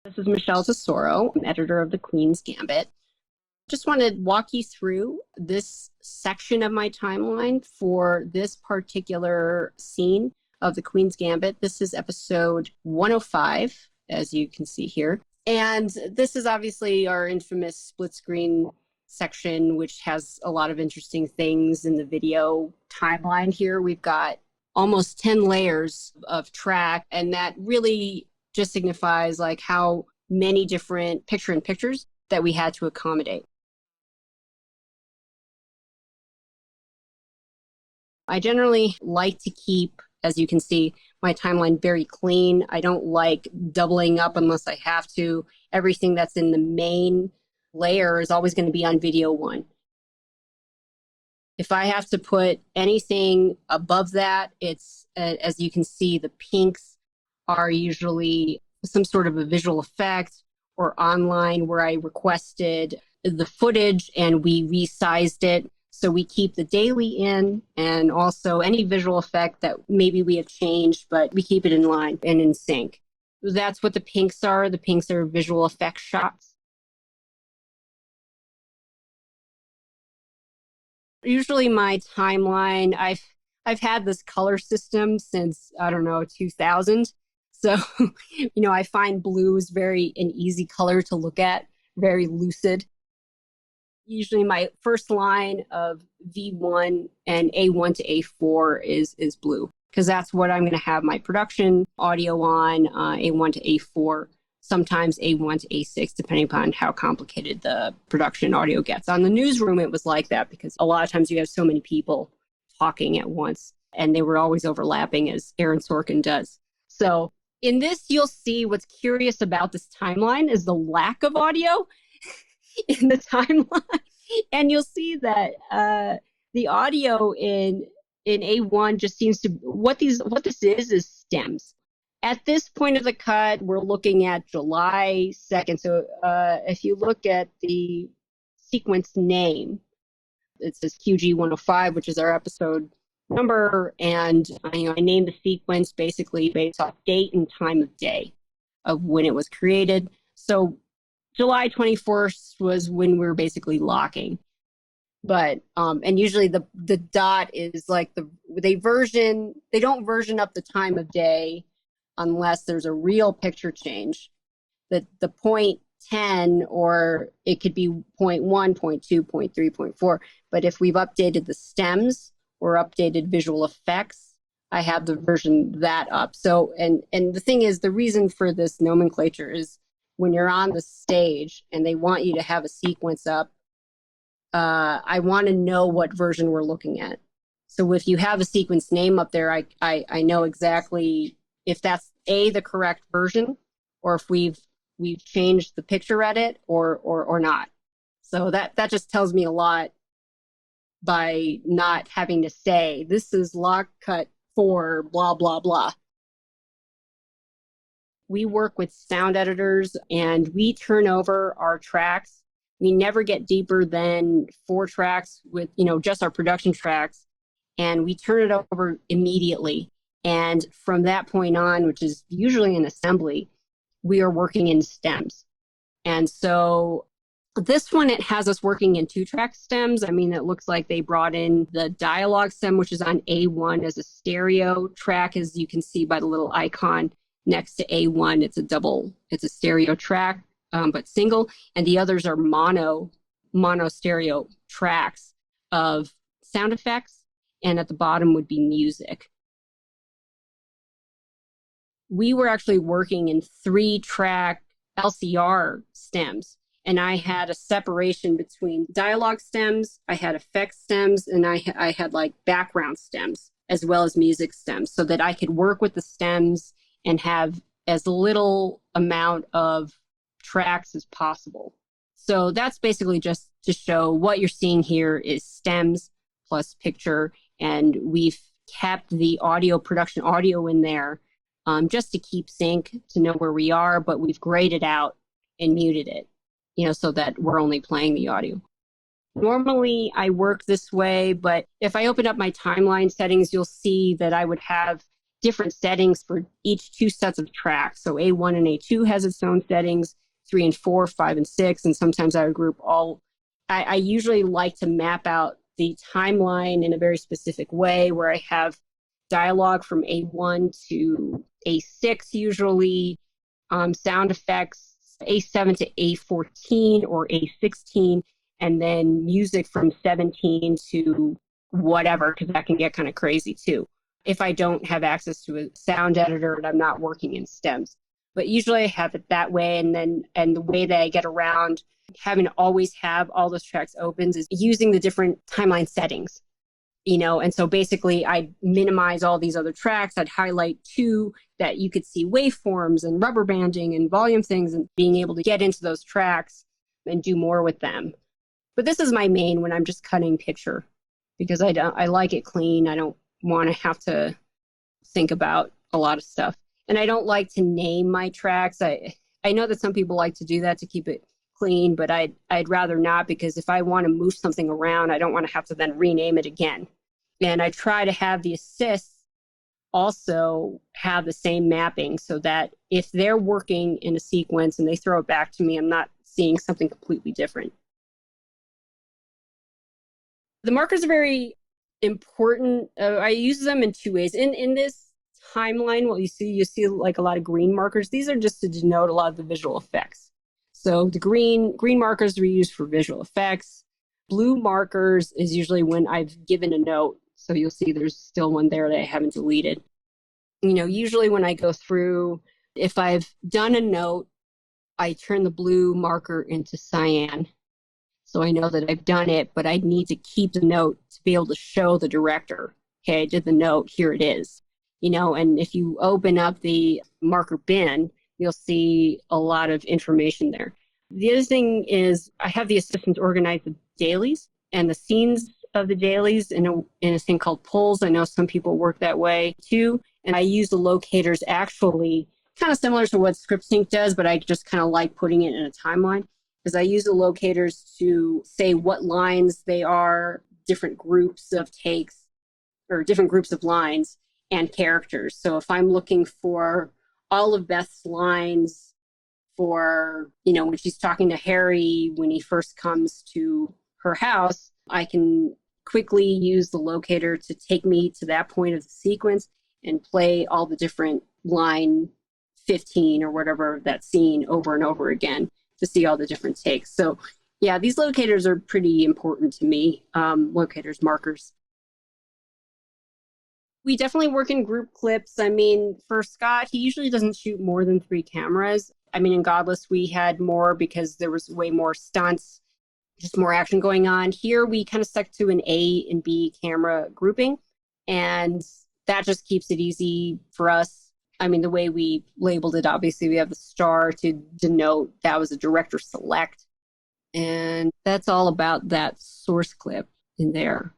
This is Michelle Tesoro. I'm editor of the Queen's Gambit. Just want to walk you through this section of my timeline for this particular scene of the Queen's Gambit. This is episode 105, as you can see here. And this is obviously our infamous split screen section, which has a lot of interesting things in the video timeline here. We've got almost 10 layers of track, and that really just signifies like how many different picture-in-pictures that we had to accommodate. I generally like to keep, as you can see, my timeline very clean. I don't like doubling up unless I have to. Everything that's in the main layer is always going to be on video one. If I have to put anything above that, it's, as you can see, the pinks are usually some sort of a visual effect or online where I requested the footage and we resized it. So we keep the daily in, and also any visual effect that maybe we have changed, but we keep it in line and in sync. That's what the pinks are. The pinks are visual effect shots. Usually my timeline, I've had this color system since, I don't know, 2000. So, I find blue is very an easy color to look at, very lucid. Usually my first line of V1 and A1 to A4 is blue, because that's what I'm going to have my production audio on, A1 to A4, sometimes A1 to A6, depending upon how complicated the production audio gets. On the newsroom, it was like that because a lot of times you have so many people talking at once, and they were always overlapping, as Aaron Sorkin does. So in this, you'll see what's curious about this timeline is the lack of audio in the timeline. And you'll see that the audio in A1 just seems to, what this is stems. At this point of the cut, we're looking at July 2nd. So if you look at the sequence name, it says QG 105, which is our episode number. And I named the sequence basically based off date and time of day of when it was created. So July 21st was when we were basically locking. But and usually the dot is like they don't version up the time of day unless there's a real picture change. The point 10, or it could be point 1, point 2, point 3, point 4. But if we've updated the stems or updated visual effects, I have the version that up. So and the thing is, the reason for this nomenclature is when you're on the stage and they want you to have a sequence up, I want to know what version we're looking at. So if you have a sequence name up there, I know exactly if that's the correct version, or if we've changed the picture edit or not. So that just tells me a lot by not having to say this is lock cut for blah blah blah. We work with sound editors and we turn over our tracks. We never get deeper than 4 tracks with, just our production tracks. And we turn it over immediately. And from that point on, which is usually an assembly, we are working in stems. And so this one, it has us working in 2-track stems. I mean, it looks like they brought in the dialogue stem, which is on A1 as a stereo track, as you can see by the little icon next to A1. It's a stereo track, but single, and the others are mono stereo tracks of sound effects, and at the bottom would be music. We were actually working in 3-track LCR stems, and I had a separation between dialogue stems, I had effect stems, and I had like background stems as well as music stems, so that I could work with the stems and have as little amount of tracks as possible. So that's basically just to show what you're seeing here is stems plus picture, and we've kept the production audio in there just to keep sync, to know where we are, but we've graded out and muted it, so that we're only playing the audio. Normally I work this way, but if I open up my timeline settings, you'll see that I would have different settings for each two sets of tracks. So A1 and A2 has its own settings, 3 and 4, 5 and 6, and sometimes I would group all. I usually like to map out the timeline in a very specific way where I have dialogue from A1 to A6 usually, sound effects A7 to A14 or A16, and then music from 17 to whatever, because that can get kind of crazy too if I don't have access to a sound editor and I'm not working in stems. But usually I have it that way. And the way that I get around having to always have all those tracks open is using the different timeline settings, and so basically I'd minimize all these other tracks. I'd highlight two that you could see waveforms and rubber banding and volume things and being able to get into those tracks and do more with them. But this is my main when I'm just cutting picture because I like it clean. I don't want to have to think about a lot of stuff. And I don't like to name my tracks. I know that some people like to do that to keep it clean, but I'd rather not, because if I want to move something around, I don't want to have to then rename it again. And I try to have the assists also have the same mapping so that if they're working in a sequence and they throw it back to me, I'm not seeing something completely different. The markers are very important. I use them in two ways. In this timeline, what you see like a lot of green markers. These are just to denote a lot of the visual effects. So the green markers are used for visual effects. Blue markers is usually when I've given a note. So you'll see there's still one there that I haven't deleted. Usually when I go through, if I've done a note, I turn the blue marker into cyan. So I know that I've done it, but I need to keep the note to be able to show the director, okay, I did the note, here it is. And if you open up the marker bin, you'll see a lot of information there. The other thing is I have the assistants organize the dailies and the scenes of the dailies in a thing called pulls. I know some people work that way too. And I use the locators actually kind of similar to what ScriptSync does, but I just kind of like putting it in a timeline because I use the locators to say what lines they are, different groups of takes or different groups of lines and characters. So if I'm looking for all of Beth's lines for, when she's talking to Harry when he first comes to her house, I can quickly use the locator to take me to that point of the sequence and play all the different line 15 or whatever of that scene over and over again to see all the different takes. So yeah, these locators are pretty important to me, locators, markers. We definitely work in group clips. I mean, for Scott, he usually doesn't shoot more than 3 cameras. I mean, in Godless, we had more because there was way more stunts, just more action going on. Here, we kind of stuck to an A and B camera grouping, and that just keeps it easy for us. I mean, the way we labeled it, obviously, we have the star to denote that was a director select. And that's all about that source clip in there.